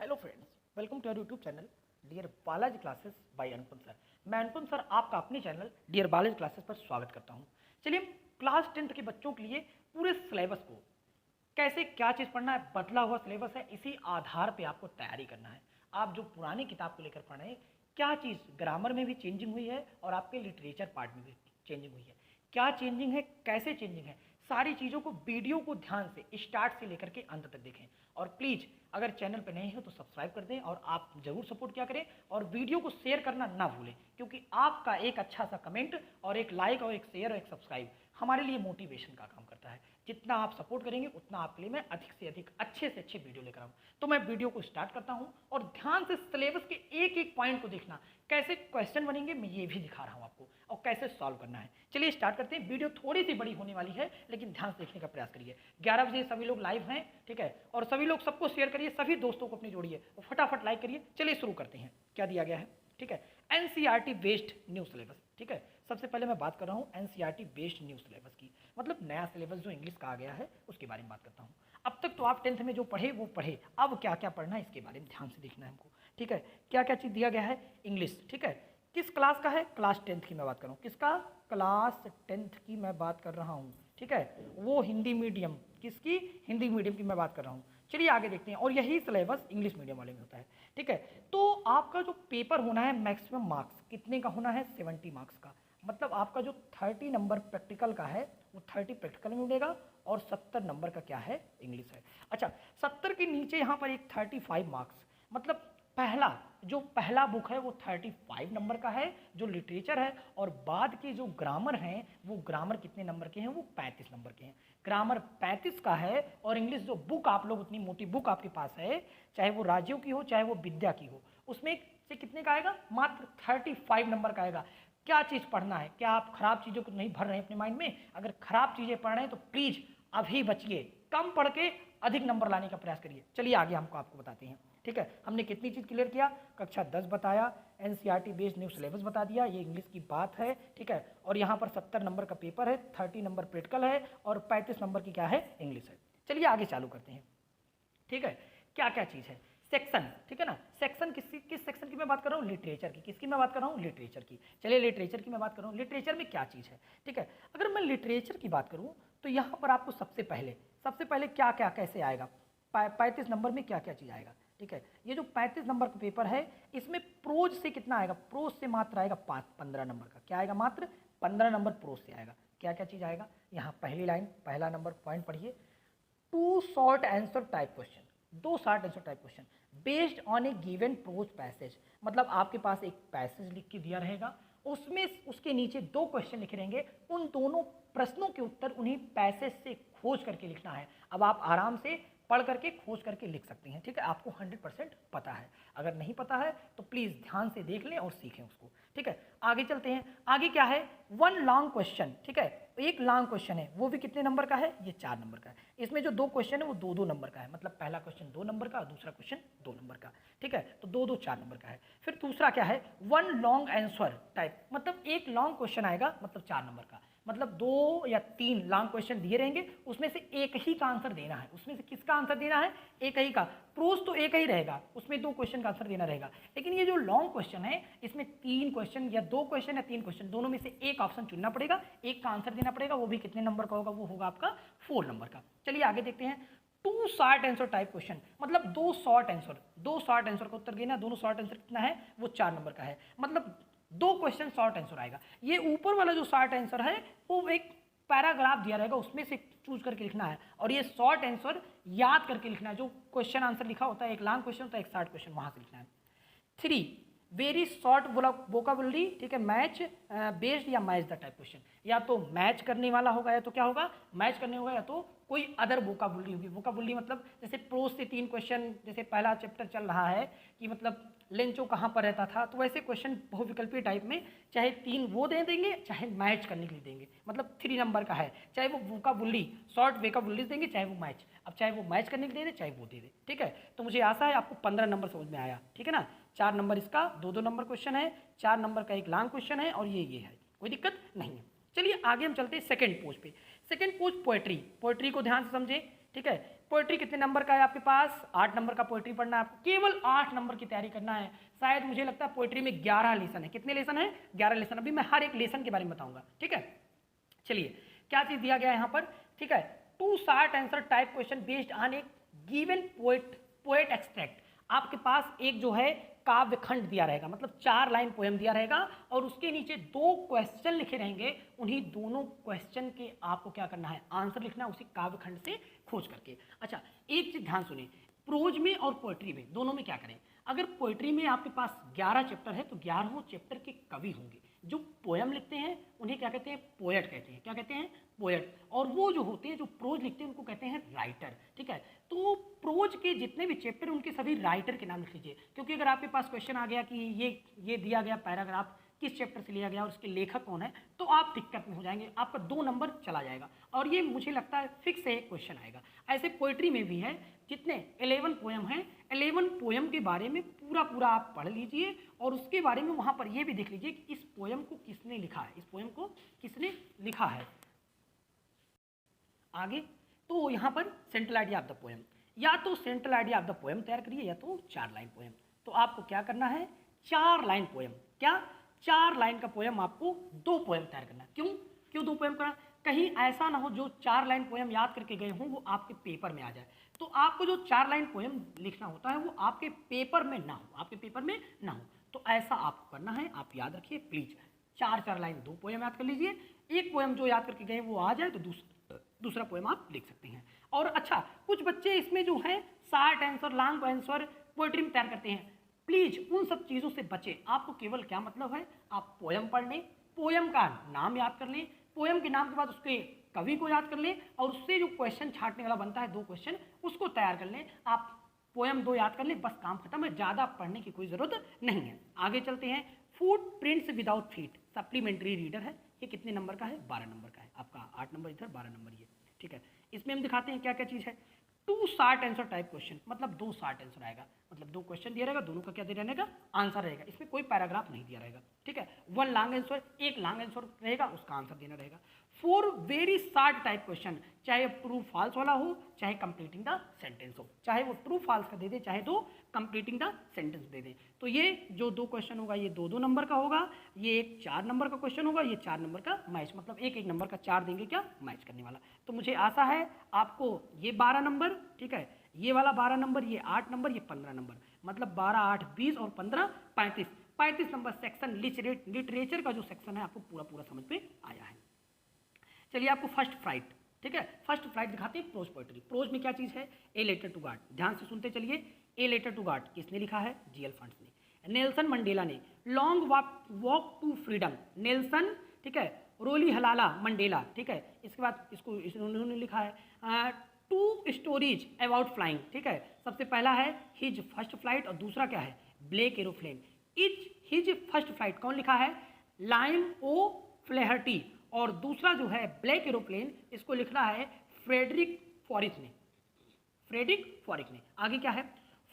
Hello friends, welcome to our YouTube channel dear Balaji classes by Anupam sir. मैं Anupam sir आपका अपने channel dear Balaji classes पर स्वागत करता हूं। चलिए हम क्लास 10th के बच्चों के लिए पूरे सिलेबस को कैसे क्या चीज़ पढ़ना है, बदला हुआ सिलेबस है, इसी आधार पे आपको तैयारी करना है। आप जो पुरानी किताब को लेकर पढ़ रहे हैं, क्या चीज़ ग्रामर में भी चेंजिंग हुई है और आपके लिटरेचर पार्ट में भी चेंजिंग हुई है, क्या चेंजिंग है, कैसे चेंजिंग है, सारी चीज़ों को वीडियो को ध्यान से स्टार्ट से लेकर के अंत तक देखें। और प्लीज़ अगर चैनल पर नए हो तो सब्सक्राइब कर दें और आप जरूर सपोर्ट किया करें और वीडियो को शेयर करना ना भूलें, क्योंकि आपका एक अच्छा सा कमेंट और एक लाइक और एक शेयर और एक सब्सक्राइब हमारे लिए मोटिवेशन का काम करता है। जितना आप सपोर्ट करेंगे उतना आपके लिए मैं अधिक से अधिक अच्छे से अच्छे वीडियो लेकर आऊँ। तो मैं वीडियो को स्टार्ट करता हूँ और ध्यान से सिलेबस के एक एक पॉइंट को देखना, कैसे क्वेश्चन बनेंगे मैं ये भी दिखा रहा हूँ आपको और कैसे सॉल्व करना है। चलिए स्टार्ट करते हैं। वीडियो थोड़ी सी बड़ी होने वाली है लेकिन ध्यान से देखने का प्रयास करिए। 11 बजे सभी लोग लाइव हैं, ठीक है, और सभी लोग सबको शेयर करिए, सभी दोस्तों को अपनी जोड़िए और फटाफट लाइक करिए। चलिए शुरू करते हैं। क्या दिया गया है, ठीक है, एनसीईआरटी बेस्ड न्यू सिलेबस, ठीक है। सबसे पहले मैं बात कर रहा हूँ एनसीईआरटी बेस्ड न्यू सिलेबस की, मतलब नया सिलेबस जो इंग्लिश का आ गया है उसके बारे में बात करता हूँ। अब तक तो आप 10th में जो पढ़े वो पढ़े, अब क्या क्या पढ़ना है इसके बारे में ध्यान से देखना है हमको, ठीक है। क्या क्या चीज़ दिया गया है, इंग्लिश, ठीक है। किस क्लास का है, क्लास 10th की मैं बात कर रहा हूँ। किसका, क्लास 10th की मैं बात कर रहा हूँ, ठीक है। वो हिंदी मीडियम, किसकी, हिंदी मीडियम की मैं बात कर रहा हूँ। चलिए आगे देखते हैं। और यही सिलेबस इंग्लिश मीडियम वाले में होता है, ठीक है। तो आपका जो पेपर होना है मैक्सिमम मार्क्स कितने का होना है, 70 मार्क्स का। मतलब आपका जो 30 नंबर प्रैक्टिकल का है वो 30 प्रैक्टिकल में मिलेगा और 70 नंबर का क्या है, इंग्लिश है। अच्छा, 70 के नीचे यहाँ पर एक 35 मार्क्स, मतलब पहला बुक है वो 35 नंबर का है जो लिटरेचर है, और बाद के जो ग्रामर हैं वो ग्रामर कितने नंबर के हैं, वो 35 नंबर के हैं। ग्रामर 35 का है और इंग्लिश जो बुक आप लोग, उतनी मोटी बुक आपके पास है, चाहे वो राज्यों की हो चाहे वो विद्या की हो, उसमें से कितने का आएगा, मात्र 35 नंबर का आएगा। क्या चीज़ पढ़ना है, क्या आप खराब चीज़ों को नहीं भर रहे हैं अपने माइंड में? अगर खराब चीज़ें पढ़ रहे हैं तो प्लीज़ अभी बचिए, कम पढ़ के अधिक नंबर लाने का प्रयास करिए। चलिए आगे हमको आपको बताते हैं, ठीक है। हमने कितनी चीज़ क्लियर किया, कक्षा 10 बताया, एनसीईआरटी बेस्ड न्यू सिलेबस बता दिया, ये इंग्लिश की बात है, ठीक है। और यहाँ पर 70 नंबर का पेपर है, 30 नंबर प्रैक्टिकल है और 35 नंबर की क्या है, इंग्लिश है। चलिए आगे चालू करते हैं, ठीक है। क्या क्या चीज़ है, सेक्शन, ठीक है ना। सेक्शन किस सेक्शन की मैं बात कर रहा हूँ, लिटरेचर की। किसकी मैं बात कर रहा हूँ, लिटरेचर की। चलिए लिटरेचर की मैं बात कर रहा हूँ। लिटरेचर में क्या चीज़ है, ठीक है। अगर मैं लिटरेचर की बात करूँ तो यहाँ पर आपको सबसे पहले क्या क्या कैसे आएगा, 35 नंबर में क्या क्या चीज़ आएगा, ठीक है। ये जो 35 नंबर का पेपर है इसमें प्रोज से कितना आएगा, प्रोज से मात्र आएगा 15 नंबर का। क्या आएगा, मात्र 15 नंबर प्रोज से आएगा। क्या क्या चीज़ आएगा, यहाँ पहली लाइन, पहला नंबर पॉइंट पढ़िए, 2 short answer type question, 2 short answer type question based on a given prose passage. मतलब आपके पास एक पैसेज लिख के दिया रहेगा, उसमें उसके नीचे 2 क्वेश्चन लिखे रहेंगे, उन दोनों प्रश्नों के उत्तर उन्हीं पैसेज से खोज करके लिखना है। अब आप आराम से पढ़ करके खोज करके लिख सकते हैं, ठीक है। आपको 100% पता है, अगर नहीं पता है तो प्लीज़ ध्यान से देख लें और सीखें उसको, ठीक है। आगे चलते हैं। आगे क्या है, 1 लॉन्ग क्वेश्चन, ठीक है। एक लॉन्ग क्वेश्चन है, वो भी कितने नंबर का है, ये 4 नंबर का है। इसमें जो 2 क्वेश्चन है वो 2-2 नंबर का है, मतलब पहला क्वेश्चन 2 नंबर का, दूसरा क्वेश्चन 2 नंबर का, ठीक है। तो 2-2 4 नंबर का है। फिर दूसरा क्या है, 1 लॉन्ग आंसर टाइप, मतलब एक लॉन्ग क्वेश्चन आएगा, मतलब 4 नंबर का, मतलब 2 या 3 लॉन्ग क्वेश्चन दिए रहेंगे, उसमें से एक ही का आंसर देना है। उसमें से किसका आंसर देना है, एक ही का। प्रोज तो एक ही रहेगा, उसमें 2 क्वेश्चन का आंसर देना रहेगा, लेकिन ये जो लॉन्ग क्वेश्चन है इसमें 3 क्वेश्चन या 2 क्वेश्चन या 3 क्वेश्चन, दोनों में से एक ऑप्शन चुनना पड़ेगा, एक का आंसर देना पड़ेगा। वो भी कितने नंबर का होगा, वो होगा आपका 4 नंबर का। चलिए आगे देखते हैं। 2 शॉर्ट आंसर टाइप क्वेश्चन, मतलब 2 शॉर्ट आंसर का उत्तर देना। दोनों शॉर्ट आंसर कितना है, वो 4 नंबर का है, मतलब 2 क्वेश्चन शॉर्ट आंसर आएगा। ये ऊपर वाला जो शॉर्ट आंसर है वो एक पैराग्राफ दिया रहेगा, उसमें से चूज करके लिखना है, और ये शॉर्ट आंसर याद करके लिखना है। जो क्वेश्चन आंसर लिखा होता है, एक लॉन्ग क्वेश्चन होता है, एक शॉर्ट क्वेश्चन, वहां से लिखना है। 3 वेरी शॉर्ट वोकाबुलरी, ठीक है, मैच बेस्ड या मैच द टाइप क्वेश्चन। या तो मैच करने वाला होगा, या तो क्या होगा, मैच करने होगा, या तो कोई अदर वोकाबुलरी होगी। वोकाबुलरी मतलब जैसे प्रोज से 3 क्वेश्चन, जैसे पहला चैप्टर चल रहा है कि मतलब लेंचो कहाँ पर रहता था, तो वैसे क्वेश्चन बहुविकल्पीय टाइप में चाहे 3 वो दे देंगे, चाहे मैच करने के लिए देंगे, मतलब 3 नंबर का है। चाहे वो वोकाबुलरी शॉर्ट वोकाबुलरी देंगे, चाहे वो मैच, अब चाहे वो मैच करने के लिए दे, चाहे वो दे दे, ठीक है। तो मुझे आशा है आपको 15 नंबर समझ में आया, ठीक है ना। 4 नंबर इसका, 2-2 नंबर क्वेश्चन है, 4 नंबर का एक लॉन्ग क्वेश्चन है, और ये है, कोई दिक्कत नहीं है। चलिए आगे हम चलते हैं सेकंड पोज पे। सेकंड पोज पोएट्री को ध्यान से समझें, ठीक है। पोइट्री कितने नंबर का है आपके पास? 8 नंबर का पोइट्री पढ़ना है आपको, केवल 8 नंबर की तैयारी करना है। शायद मुझे लगता है पोइट्री में 11 लेसन है। कितने लेसन है? 11 लेसन। अभी मैं हर एक लेसन के बारे में बताऊंगा, ठीक है। चलिए, क्या चीज दिया गया है यहाँ पर, ठीक है। 2 short answer type question based on a given poet extract. आपके पास एक जो है काव्य खंड दिया रहेगा, मतलब 4 लाइन पोएम दिया रहेगा और उसके नीचे 2 क्वेश्चन लिखे रहेंगे। उन्हीं दोनों क्वेश्चन के आपको क्या करना है? आंसर लिखना है उसी काव्य खंड से खोज करके। अच्छा, एक चीज ध्यान सुनिए, प्रोज में और पोएट्री में दोनों में क्या करें? अगर पोएट्री में आपके पास 11 चैप्टर है तो 11 चैप्टर के कवि होंगे। जो पोएम लिखते हैं उन्हें क्या कहते हैं? पोएट कहते हैं। क्या कहते हैं? पोएट। और वो जो होते हैं, जो प्रोज लिखते हैं, उनको कहते हैं राइटर, ठीक है। तो प्रोज के जितने भी चैप्टर उनके सभी राइटर के नाम लिख लीजिए, क्योंकि अगर आपके पास क्वेश्चन आ गया कि ये दिया गया पैराग्राफ किस चैप्टर से लिया गया और उसके लेखक कौन है, तो आप दिक्कत में हो जाएंगे, आपका 2 नंबर चला जाएगा। और ये मुझे लगता है फिक्स है, क्वेश्चन आएगा। ऐसे पोइट्री में भी है, जितने 11 पोएम हैं, 11 पोएम के बारे में पूरा आप पढ़ लीजिए और उसके बारे में वहाँ पर ये भी देख लीजिए कि इस पोएम को किसने लिखा है, इस पोएम को किसने लिखा है। आगे तो यहाँ पर central idea of the poem, या तो central idea of the poem तैयार करिए या तो 4 लाइन पोएम। तो आपको क्या करना है? 4 लाइन पोएम। क्या? 4 लाइन का पोएम आपको 2 पोएम तैयार करना है। क्यों 2 पोएम करना? कहीं ऐसा ना हो जो 4 लाइन पोएम याद करके गए हों वो आपके पेपर में आ जाए। तो आपको जो 4 लाइन पोएम लिखना होता है वो आपके पेपर में ना हो, आपके पेपर में ना हो। तो ऐसा आपको करना है, आप याद रखिए प्लीज। 4 लाइन 2 पोएम याद कर लीजिए। एक पोएम जो याद करके गए वो आ जाए तो दूसरा पोएम आप लिख सकते हैं। और अच्छा, कुछ बच्चे इसमें जो है short answer, long answer poetry में तैयार करते हैं। प्लीज उन सब चीज़ों से बचें। आपको केवल क्या मतलब है? आप पोएम पढ़ लें, पोएम का नाम याद कर लें, पोएम के नाम के बाद उसके कवि को याद कर लें और उससे जो क्वेश्चन छांटने वाला बनता है 2 क्वेश्चन, उसको तैयार कर लें। आप पोएम 2 याद कर लें, बस काम खत्म है। ज़्यादा पढ़ने की कोई ज़रूरत नहीं है। आगे चलते हैं। Foot prints without feet supplementary reader है। ये कितने नंबर का है? 12 नंबर का है। आपका 8 नंबर इधर, 12 नंबर ये, ठीक है। इसमें हम दिखाते हैं क्या क्या चीज़ है। 2 शॉर्ट आंसर टाइप क्वेश्चन, मतलब 2 शॉर्ट आंसर आएगा, मतलब 2 क्वेश्चन दिया रहेगा, दोनों का क्या दिया रहेगा? आंसर रहेगा। इसमें कोई पैराग्राफ नहीं दिया रहेगा, ठीक है। 1 लॉन्ग आंसर, एक लॉन्ग आंसर रहेगा, उसका आंसर देना रहेगा। 4 वेरी शॉर्ट टाइप क्वेश्चन, चाहे ट्रू फॉल्स वाला हो, चाहे कंप्लीटिंग द सेंटेंस हो, चाहे वो ट्रू फॉल्स का दे दे, चाहे तो कंप्लीटिंग द सेंटेंस दे दे। तो ये जो 2 क्वेश्चन होगा ये 2-2 नंबर का होगा, ये एक 4 नंबर का क्वेश्चन होगा, ये 4 नंबर का मैच, मतलब एक नंबर का 4 देंगे क्या? मैच करने वाला। तो मुझे आशा है आपको ये 12 नंबर, ठीक है, ये वाला 12 नंबर, ये 8 नंबर, ये 15 नंबर, मतलब 12, 8, 20 और 15, 35 नंबर सेक्शन लिटरेचर का जो सेक्शन है आपको पूरा समझ में आया है। चलिए, आपको फर्स्ट फ्लाइट, ठीक है, फर्स्ट फ्लाइट दिखाते हैं प्रोज पोएट्री। प्रोज में क्या चीज़ है? A letter to God. ध्यान से सुनते चलिए। ए लेटर टू गॉड किसने लिखा है? जीएल फंड्स ने। नेल्सन मंडेला ने। Long walk to freedom, Nelson, ठीक है, रोली हलाला मंडेला, ठीक है। इसके बाद इसको उन्होंने लिखा है 2 स्टोरीज अबाउट फ्लाइंग, ठीक है। सबसे पहला है हिज फर्स्ट फ्लाइट और दूसरा क्या है? Black aeroplane. His first flight कौन लिखा है? लाइन ओ फ्लेहर्टी। और दूसरा जो है ब्लैक एरोप्लेन, इसको लिखना है फ्रेडरिक फॉरिक ने। आगे क्या है?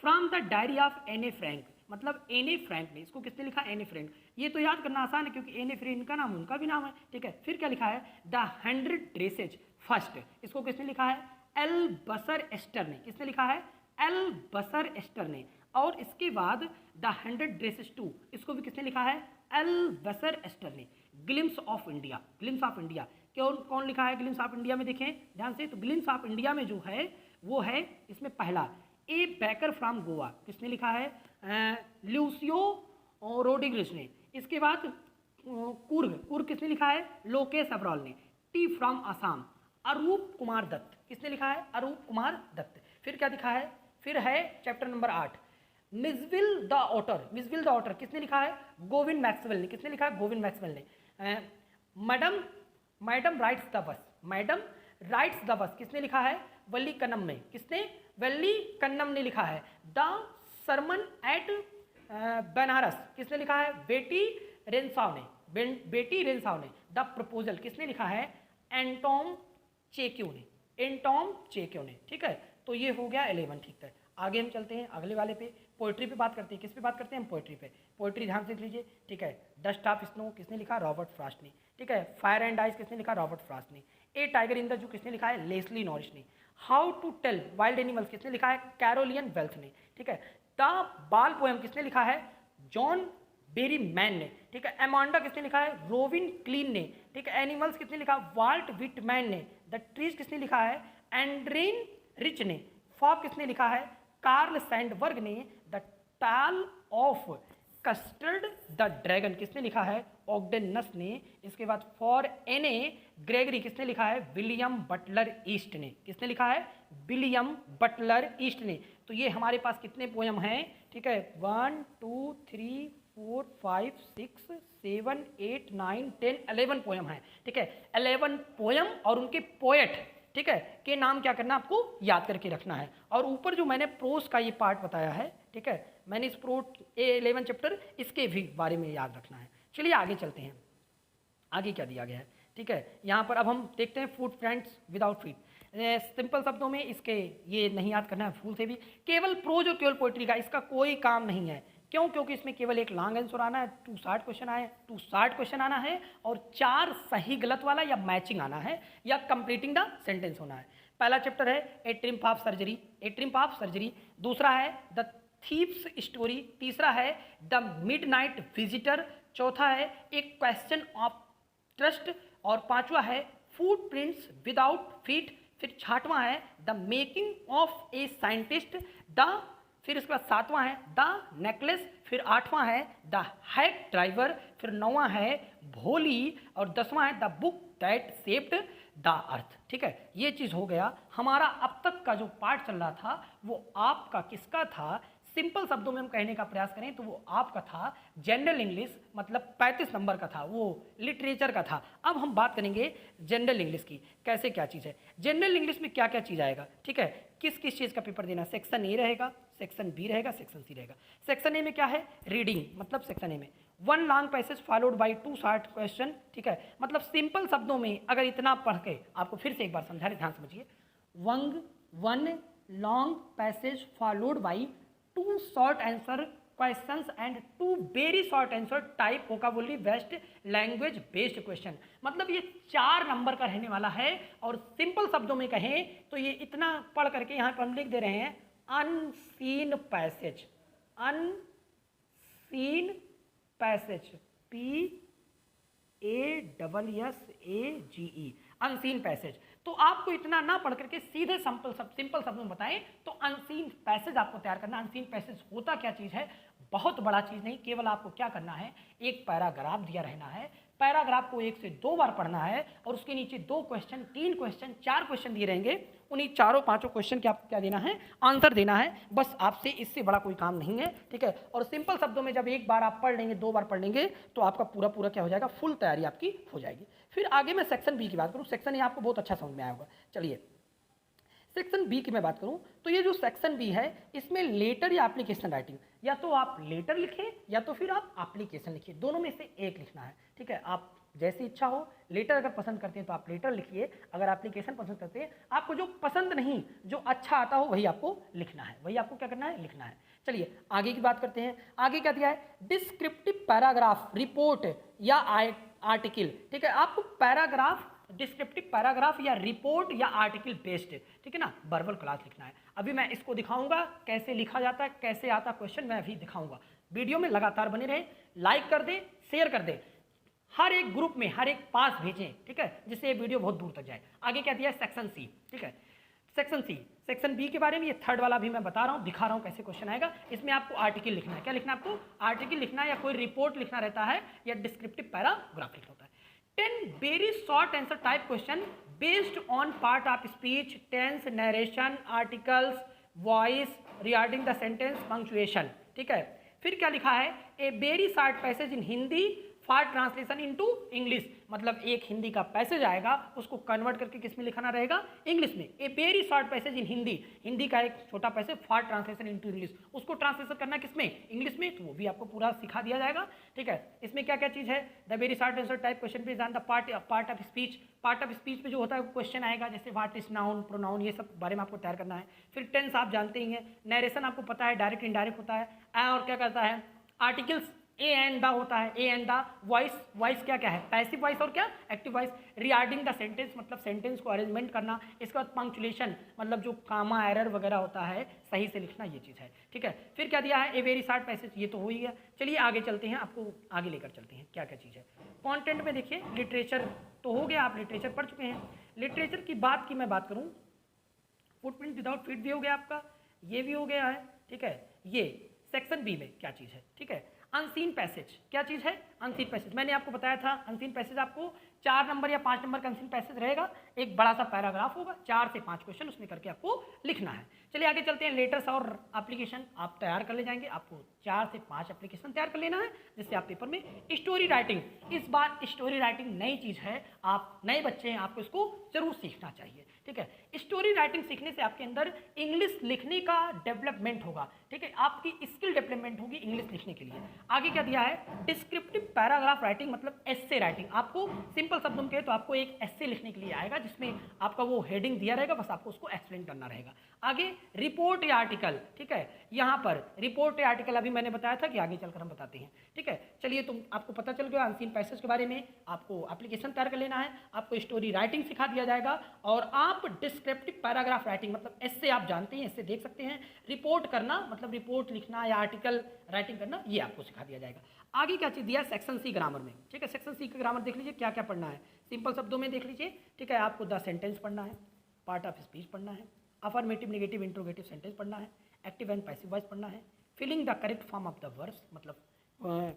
फ्रॉम द डायरी ऑफ एने फ्रैंक, मतलब एने फ्रैंक ने। इसको किसने लिखा? एने फ्रैंक। ये तो याद करना आसान है क्योंकि एने फ्रैंक का नाम उनका भी नाम है, ठीक है। फिर क्या लिखा है? द 100 ड्रेसेज फर्स्ट, इसको किसने लिखा है? एल बसर एस्टर ने। किसने लिखा है? एल बसर एस्टर ने। और इसके बाद द 100 ड्रेसेज 2, इसको भी किसने लिखा है? एल बसर एस्टर ने। Glimpse of India, glimpse of India कौन लिखा है? ग्लिम्स ऑफ इंडिया में देखें ध्यान से, तो ग्लिम्स ऑफ इंडिया में जो है वो है इसमें पहला ए बैकर फ्रॉम गोवा, किसने लिखा है? ल्यूसियो रोड्रिग्स ने। इसके बाद कुर्ग किसने लिखा है? लोकेश अब्राल ने। टी फ्रॉम आसाम, अरूप कुमार दत्त, किसने लिखा है? अरूप कुमार दत्त। फिर क्या दिखा है? फिर है चैप्टर नंबर 8 मिसविल द ऑटर, किसने लिखा है? गोविंद मैक्सवेल ने। किसने लिखा है? गोविंद मैक्सवेल ने। मैडम राइट्स द बस, किसने लिखा है? वल्ली कन्नम ने। किसने? वल्ली कन्नम ने लिखा है। द सरमन एट बनारस, किसने लिखा है? बेटी रेंसाव ने। द प्रपोजल किसने लिखा है? एंटोम चेक्यू ने, ठीक है। तो ये हो गया 11, ठीक है। आगे हम चलते हैं अगले वाले पे, पोइट्री पे बात करते हैं। किस पे बात करते हैं हम? पोइट्री पे। पोइट्री ध्यान से लीजिए, ठीक है। डस्ट ऑफ स्नो किसने लिखा? रॉबर्ट फ्रॉस्ट ने, ठीक है। फायर एंड आइस किसने लिखा? रॉबर्ट फ्रॉस्ट ने। ए टाइगर इन द जू किसने लिखा है? लेस्ली नॉरिस ने। How to tell wild animals किसने लिखा है? कैरोलियन वेल्थ ने, ठीक है। द बाल पोएम किसने लिखा है? जॉन बेरी मैन ने, ठीक है। एमांडा किसने लिखा है? रोविन क्लीन ने, ठीक है। एनिमल्स किसने लिखा? वाल्ट विटमैन ने। द ट्रीज किसने लिखा है? एंड्रीन रिच ने। फॉग किसने लिखा है? कार्ल सैंडबर्ग ने। द टाल ऑफ कस्टर्ड द ड्रैगन किसने लिखा है? ऑग्डेन नस ने। इसके बाद फॉर एन ए ग्रेगरी किसने लिखा है? विलियम बटलर ईस्ट ने। किसने लिखा है? विलियम बटलर ईस्ट ने। तो ये हमारे पास कितने पोयम हैं, ठीक है? 1 2 3 4 5 6 7 8 9 10 11 पोयम हैं, ठीक है। 11 पोयम और उनके पोएट, ठीक है, के नाम क्या करना आपको याद करके रखना है। और ऊपर जो मैंने प्रोस का ये पार्ट बताया है, ठीक है, मैंने इस प्रो 11 चैप्टर इसके भी बारे में याद रखना है। चलिए आगे चलते हैं, आगे क्या दिया गया है, ठीक है। यहाँ पर अब हम देखते हैं food friends without feet. Simple शब्दों में इसके ये नहीं याद करना है फूल से भी। केवल प्रोज और केवल पोइट्री का इसका कोई काम नहीं है। क्यों? क्योंकि इसमें केवल एक लॉन्ग आंसर आना है, 2 शॉर्ट क्वेश्चन आए, 2 शॉर्ट क्वेश्चन आना है और 4 सही गलत वाला या मैचिंग आना है या कंप्लीटिंग द सेंटेंस होना है। पहला चैप्टर है a triumph of surgery, a triumph of surgery. दूसरा है द थीप्स स्टोरी। तीसरा है द मिडनाइट विजिटर। चौथा है एक क्वेश्चन ऑफ ट्रस्ट। और पांचवा है फूड प्रिंट्स विदाउट फीट। फिर छठवां है the making of a scientist. फिर इसके बाद सातवां है द नेकलेस। फिर आठवां है द हैक ड्राइवर। फिर नौवां है भोली। और 10वां है the book that shaped the earth, ठीक है। ये चीज़ हो गया हमारा अब तक का जो पार्ट चल रहा था वो आपका किसका था? सिंपल शब्दों में हम कहने का प्रयास करें तो वो आपका था जनरल इंग्लिश, मतलब 35 नंबर का था, वो लिटरेचर का था। अब हम बात करेंगे जनरल इंग्लिश की, कैसे क्या चीज़ है जनरल इंग्लिश में, क्या क्या चीज़ आएगा, ठीक है। किस किस चीज़ का पेपर देना? सेक्शन ए रहेगा, सेक्शन बी रहेगा, सेक्शन सी रहेगा। सेक्शन ए में क्या है? रीडिंग, मतलब सेक्शन ए में 1 long passage followed by 2 short question, ठीक है। मतलब सिंपल शब्दों में अगर इतना पढ़ के आपको फिर से एक बार समझा रहे, ध्यान समझिए। 1 long passage followed by 2 short answer questions and 2 very short answer type vocabulary based language based question. मतलब ये 4 नंबर का रहने वाला है। और सिंपल शब्दों में कहें तो ये इतना पढ़ करके यहाँ पर हम लिख दे रहे हैं unseen passage, unseen passage, PASSAGE, unseen passage. तो आपको इतना ना पढ़ करके सीधे सिंपल शब्दों में बताएं तो अनसीन पैसेज आपको तैयार करना। अनसीन पैसेज होता क्या चीज़ है? बहुत बड़ा चीज़ नहीं, केवल आपको क्या करना है, एक पैराग्राफ दिया रहना है, पैराग्राफ को 1 से 2 बार पढ़ना है और उसके नीचे 2 क्वेश्चन, 3 क्वेश्चन, 4 क्वेश्चन दिए रहेंगे। उन्हीं 4-5 क्वेश्चन के आपको क्या देना है? आंसर देना है। बस आपसे इससे बड़ा कोई काम नहीं है, ठीक है। और सिंपल शब्दों में जब 1 बार आप पढ़ लेंगे, 2 बार पढ़ लेंगे तो आपका पूरा क्या हो जाएगा? फुल तैयारी आपकी हो जाएगी। फिर आगे मैं सेक्शन बी की बात करूँ। सेक्शन ए आपको बहुत अच्छा समझ में आया होगा। चलिए सेक्शन बी की मैं बात करूं तो ये जो सेक्शन बी है इसमें लेटर या एप्लीकेशन राइटिंग, या तो आप लेटर लिखें या तो फिर आप एप्लीकेशन लिखिए, दोनों में से एक लिखना है, ठीक है। आप जैसी इच्छा हो, लेटर अगर पसंद करते हैं तो आप लेटर लिखिए, अगर एप्लीकेशन पसंद करते हैं, आपको जो पसंद नहीं, जो अच्छा आता हो वही आपको लिखना है, वही आपको क्या करना है? लिखना है। चलिए आगे की बात करते हैं। आगे क्या दिया है? डिस्क्रिप्टिव पैराग्राफ, रिपोर्ट या आर्टिकल, ठीक है। आपको पैराग्राफ, डिस्क्रिप्टिव पैराग्राफ या रिपोर्ट या आर्टिकल बेस्ड, ठीक है ना, वर्बल क्लास लिखना है। अभी मैं इसको दिखाऊंगा कैसे लिखा जाता है, कैसे आता क्वेश्चन, मैं अभी दिखाऊंगा। वीडियो में लगातार बने रहे, लाइक कर दे, शेयर कर दे, हर एक ग्रुप में, हर एक पास भेजें, ठीक है, जिससे ये वीडियो बहुत दूर तक जाए। आगे क्या दिया है? सेक्शन सी, ठीक है। सेक्शन सी, सेक्शन बी के बारे में ये 3rd वाला भी मैं बता रहा हूँ, दिखा रहा हूँ कैसे क्वेश्चन आएगा। इसमें आपको आर्टिकल लिखना है। क्या लिखना है आपको? आर्टिकल लिखना है, या कोई रिपोर्ट लिखना रहता है, या डिस्क्रिप्टिव पैराग्राफ लिखना होता है। 10 very short answer type question based on part of speech, tense, narration, articles, voice, regarding the sentence, punctuation, ठीक है। फिर क्या लिखा है? A very short passage in Hindi for translation into English, मतलब एक हिंदी का पैसेज आएगा, उसको कन्वर्ट करके किस में लिखना रहेगा? इंग्लिश में। ए very short passage in Hindi, Hindi का एक छोटा passage for translation into English, उसको ट्रांसलेशन करना किस में? इंग्लिश में। तो वो भी आपको पूरा सिखा दिया जाएगा, ठीक है। इसमें क्या क्या चीज़ है? The very short answer type question पे the part of speech, part of speech में जो होता है क्वेश्चन आएगा, जैसे व्हाट इज नाउन, प्रोनाउन, ये सब बारे में आपको तैयार करना है। फिर टेंस आप जानते ही हैं, नरेशन आपको पता है, डायरेक्ट इनडायरेक्ट होता है। और क्या करता है? आर्टिकल्स ए एंड द होता है, A and the voice, voice क्या क्या है, पैसिव वॉइस और क्या active voice. Regarding the sentence मतलब सेंटेंस को अरेंजमेंट करना। इसके बाद पंक्चुएशन मतलब जो कामा एरर वगैरह होता है सही से लिखना, ये चीज़ है, ठीक है। फिर क्या दिया है, ए वेरी शॉर्ट पैसेज, ये तो हो ही गया। चलिए आगे चलते हैं, आपको आगे लेकर चलते हैं क्या क्या चीज़ है। कॉन्टेंट में देखिए लिटरेचर तो हो गया, आप लिटरेचर पढ़ चुके हैं। लिटरेचर की बात की मैं बात करूँ, फुटप्रिंट विदाउट फीट भी हो गया आपका, ये भी हो गया है, ठीक है। ये सेक्शन बी में क्या चीज़ है, ठीक है। अनसीन पैसेज क्या चीज़ है, अनसीन पैसेज मैंने आपको बताया था। अनसीन पैसेज आपको 4 नंबर या 5 नंबर का अनसीन पैसेज रहेगा, एक बड़ा सा पैराग्राफ होगा, 4 से 5 क्वेश्चन उसमें करके आपको लिखना है। चलिए आगे चलते हैं। लेटर्स और एप्लीकेशन आप तैयार कर ले जाएंगे, आपको 4 से 5 एप्लीकेशन तैयार कर लेना है जिससे आप पेपर में। स्टोरी राइटिंग, इस बार स्टोरी राइटिंग नई चीज़ है, आप नए बच्चे हैं, आपको इसको जरूर सीखना चाहिए, ठीक है। स्टोरी राइटिंग सीखने से आपके अंदर इंग्लिश लिखने का डेवलपमेंट होगा, ठीक है, आपकी स्किल डेवलपमेंट होगी इंग्लिश लिखने के लिए। आगे क्या दिया है, डिस्क्रिप्टिव पैराग्राफ राइटिंग मतलब एस्से राइटिंग। आपको सिंपल शब्दों में कहे तो आपको एक एस्से लिखने के लिए आएगा जिसमें आपका वो हेडिंग दिया रहेगा, बस आपको उसको एक्सप्लेन करना रहेगा। आगे रिपोर्ट या आर्टिकल, ठीक है, यहाँ पर रिपोर्ट या आर्टिकल अभी मैंने बताया था कि आगे चलकर हम बताते हैं, ठीक है। चलिए तुम आपको पता चल गया अनसीन पैसेज के बारे में, आपको एप्लीकेशन तैयार कर लेना है, आपको स्टोरी राइटिंग सिखा दिया जाएगा और आप डिस्क्रिप्टिव पैराग्राफ राइटिंग मतलब एस्से आप जानते हैं, इससे देख सकते हैं। रिपोर्ट करना मतलब रिपोर्ट लिखना या आर्टिकल राइटिंग करना, ये आपको सिखा दिया जाएगा। आगे क्या चीज़ दिया, सेक्शन सी ग्रामर में, ठीक है। सेक्शन सी का ग्रामर देख लीजिए क्या क्या पढ़ना है, सिंपल शब्दों में देख लीजिए, ठीक है। आपको द सेंटेंस पढ़ना है, पार्ट ऑफ स्पीच पढ़ना है, अफर्मेटिव नेगेटिव इंट्रोगेटिव सेंटेंस पढ़ना है, एक्टिव एंड पैसिव वॉइस पढ़ना है, filling the correct form of the verbs मतलब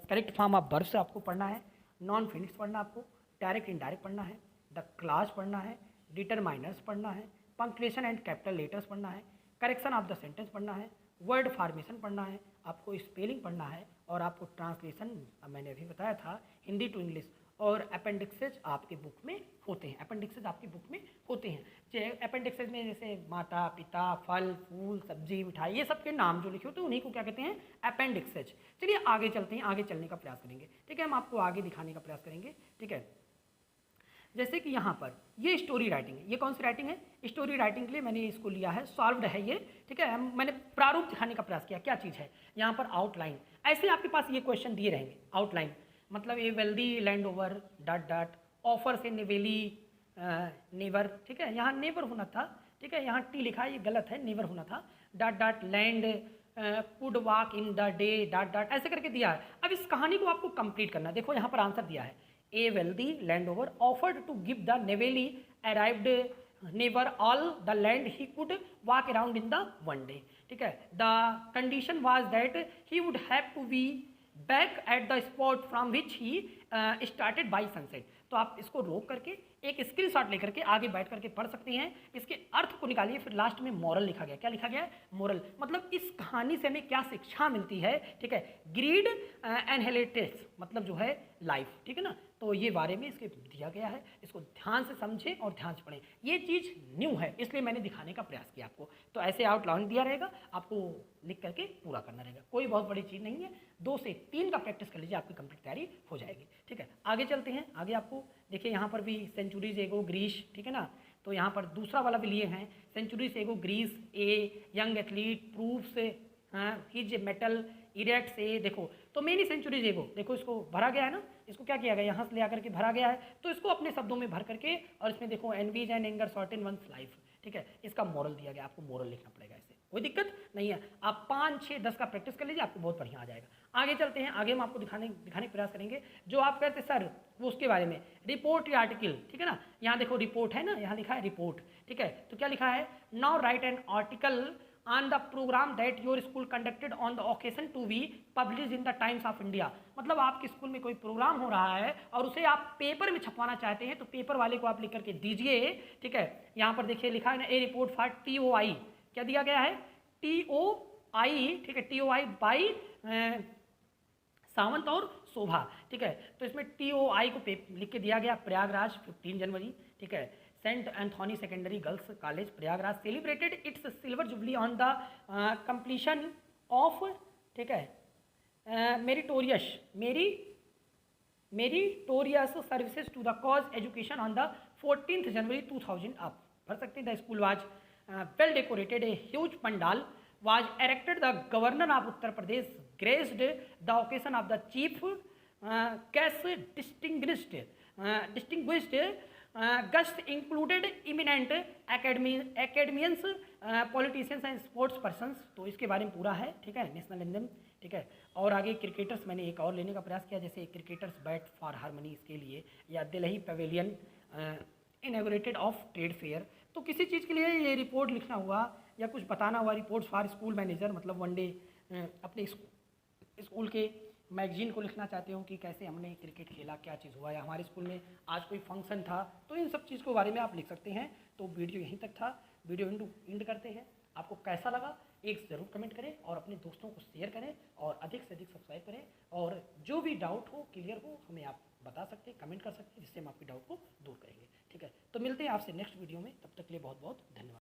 करेक्ट फॉर्म ऑफ वर्ब्स आपको पढ़ना है, नॉन फिनिक्स पढ़ना आपको, डायरेक्ट इनडायरेक्ट पढ़ना है, द क्लास पढ़ना है, डिटरमाइनर्स पढ़ना है, पंक्चुएशन एंड कैपिटल लेटर्स पढ़ना है, करेक्शन ऑफ द सेंटेंस पढ़ना है, वर्ड फॉर्मेशन पढ़ना है, आपको स्पेलिंग पढ़ना है और आपको ट्रांसलेशन मैंने अभी बताया था हिंदी टू इंग्लिश। और अपेंडिक्सेज आपके बुक में होते हैं, अपेंडिक्सेज आपकी बुक में होते हैं। अपेंडिक्सेज में जैसे माता पिता फल फूल सब्जी मिठाई ये सब के नाम जो लिखे होते हैं उन्हीं को क्या कहते हैं, अपेंडिक्सेज। चलिए आगे चलते हैं, आगे चलने का प्रयास करेंगे, ठीक है। हम आपको आगे दिखाने का प्रयास करेंगे, ठीक है। जैसे कि यहाँ पर ये स्टोरी राइटिंग है, ये कौन सी राइटिंग है, स्टोरी राइटिंग के लिए मैंने इसको लिया है, सॉल्व्ड है ये, ठीक है। मैंने प्रारूप दिखाने का प्रयास किया, क्या चीज़ है यहाँ पर, आउटलाइन। ऐसे आपके पास ये क्वेश्चन दिए रहेंगे, आउटलाइन मतलब ए wealthy land over dot dot offer से नेवेली नेवर, ठीक है, यहाँ नेवर होना था, ठीक है, यहाँ टी लिखा है ये गलत है, नेवर होना था, dot dot land could walk in the day dot dot ऐसे करके दिया है। अब इस कहानी को आपको कंप्लीट करना है, देखो यहाँ पर आंसर दिया है, A wealthy landowner offered to give the newly arrived neighbor all the land he could walk around in the one day, ठीक है। The condition was that he would have to be back at the spot from which he started by sunset। तो आप इसको रोक करके एक screenshot लेकर के आगे बैठ करके पढ़ सकते हैं, इसके अर्थ को निकालिए, फिर लास्ट में मॉरल लिखा गया, क्या लिखा गया है, मोरल मतलब इस कहानी से हमें क्या शिक्षा मिलती है, ठीक है। ग्रीड एनहेरिटेंस मतलब जो है लाइफ, ठीक है ना, तो ये बारे में इसके दिया गया है, इसको ध्यान से समझें और ध्यान से पढ़ें। ये चीज़ न्यू है इसलिए मैंने दिखाने का प्रयास किया आपको, तो ऐसे आउटलाइन दिया रहेगा, आपको लिख करके पूरा करना रहेगा, कोई बहुत बड़ी चीज़ नहीं है, 2 से 3 का प्रैक्टिस कर लीजिए, आपकी कंप्लीट तैयारी हो जाएगी, ठीक है। आगे चलते हैं, आगे आपको देखिए यहाँ पर भी सेंचुरीज एगो ग्रीस, ठीक है ना, तो यहाँ पर दूसरा वाला भी लिए हैं, centuries ago Greece a young athlete proves his mettle erects a, देखो तो मेनी सेंचुरीज एगो, देखो इसको भरा गया है ना, इसको क्या किया गया, यहाँ से ले आकर के भरा गया है, तो इसको अपने शब्दों में भर करके और इसमें देखो envies and anger shorten one's life, ठीक है, इसका मॉरल दिया गया, आपको मॉरल लिखना पड़ेगा, इससे कोई दिक्कत नहीं है, आप 5, 6, 10 का प्रैक्टिस कर लीजिए, आपको बहुत बढ़िया आ जाएगा। आगे चलते हैं, आगे हम आपको दिखाने प्रयास करेंगे जो आप कहते सर वो उसके बारे में, रिपोर्ट या आर्टिकल, ठीक है ना, यहाँ देखो रिपोर्ट है ना, यहाँ लिखा है रिपोर्ट, ठीक है, तो क्या लिखा है, now right an article on the program that your school conducted on the occasion to be published in the Times of India। मतलब आपके स्कूल में कोई प्रोग्राम हो रहा है और उसे आप पेपर में छपवाना चाहते हैं, तो पेपर वाले को आप लिख करके दीजिए, ठीक है। यहाँ पर देखिए लिखा है ना, ए रिपोर्ट फॉर TOI, क्या दिया गया है, TOI, ठीक है, TOI बाई सावंत और शोभा, ठीक है, तो इसमें TOI को लिख के दिया गया, प्रयागराज 15 जनवरी, ठीक है। Saint Anthony secondary girls college Prayagraj celebrated its silver jubilee on the completion of, ठीक है, meritorious services to the cause education on the 14 January 2000। आप भर सकते हैं, the school was well decorated, a huge pandal was erected the governor of Uttar Pradesh graced the occasion of the chief guest distinguished guest included eminent academians politicians and sports persons। तो इसके बारे में पूरा है, ठीक है, नेशनल एंथम, ठीक है। और आगे क्रिकेटर्स मैंने एक और लेने का प्रयास किया, जैसे क्रिकेटर्स बैट फॉर हारमनी इसके लिए, या Delhi pavilion inaugurated of trade fair. तो किसी चीज़ के लिए ये रिपोर्ट लिखना हुआ या कुछ बताना हुआ, रिपोर्ट्स फॉर स्कूल मैनेजर, मतलब वनडे अपने स्कूल के मैगजीन को लिखना चाहते हो कि कैसे हमने क्रिकेट खेला, क्या चीज़ हुआ, या हमारे स्कूल में आज कोई फंक्शन था, तो इन सब चीज़ के बारे में आप लिख सकते हैं। तो वीडियो यहीं तक था, वीडियो एंड करते हैं। आपको कैसा लगा एक ज़रूर कमेंट करें और अपने दोस्तों को शेयर करें और अधिक से अधिक सब्सक्राइब करें, और जो भी डाउट हो, क्लियर हो, हमें आप बता सकते हैं, कमेंट कर सकते हैं, जिससे हम आपके डाउट को दूर करेंगे, ठीक है। तो मिलते हैं आपसे नेक्स्ट वीडियो में, तब तक के लिए बहुत बहुत धन्यवाद।